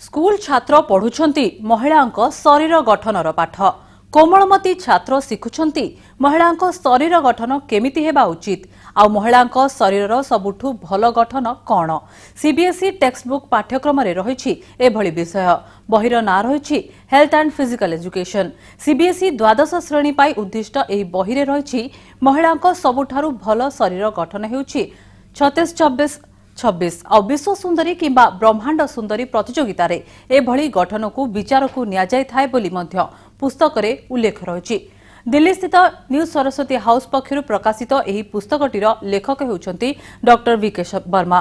School छात्र पढ़ुछंती महिलांको शरीर गठनर पाठ कोमलमती छात्र शिखुछंती महिलांको शरीर गठन केमिति हेबा उचित आ महिलांको शरीरर सबुठु भल गठन कौन सीबीएसई टेक्स्ट बुक पाठ्यक्रम रे रहिछि एभली विषय बहिर ना रहिछि health and physical education CBSE द्वादश श्रेणी पाई उद्दिष्ट एही बहिरे रहिछि महिलांको सबुठारु भल शरीर गठन हेउछि 36-24-26 आ विश्व सुंदरी किंबा ब्रह्मांड सुंदरी प्रतियोगिता रे एभली गठन को विचार को निया जाय थाय बोली मध्य पुस्तक रे उल्लेख रहिछि। दिल्ली स्थित न्यू सरस्वती हाउस पक्षरु प्रकाशित एही पुस्तकटीर लेखक हेउछंती डॉक्टर वीके वर्मा।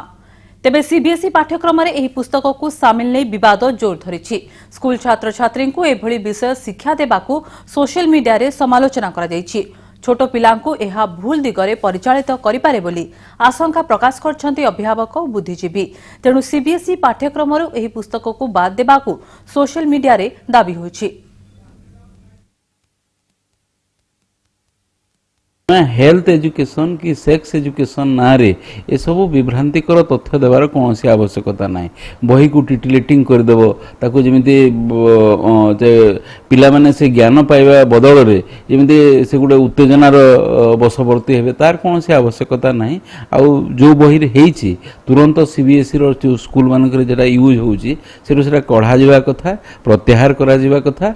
तेबे सीबीएसई पाठ्यक्रम रे एही पुस्तक को सामिल नै विवाद जोर धरिछि। स्कूल छात्र छात्री को एभली विषय शिक्षा देबाकू सोशल मीडिया रे समालोचना करा जायछि। छोट पिलांकु एहा भूल दिगरे परिचालित करिपारे बोली आशंका प्रकाश करछंती अभिभावक और बुद्धिजीवी। तेणु सीबीएसई पाठ्यक्रमरु एही पुस्तक को बाद देबाकू सोशल मीडिया रे दाबी होछि। हेल्थ एजुकेशन की सेक्स एजुकेशन ना रे ए सब विभ्रांतिकर तथ्य देवार कौन सी आवश्यकता ना बही को टिटिलेटिंग करदेव ताको जमिति पिला माने से ज्ञान पाइबा बदल रे जमिति से गोटे उत्तेजनार बशवर्ती हेबे तार कौन सी आवश्यकता ना आउ जो बही रे हेछि तुरंत सीबीएसई रो जो स्कूल मानक रे जेटा यूज होउछि सेटा कढ़ा जिबा कथा प्रत्याहार करा जिबा कथा।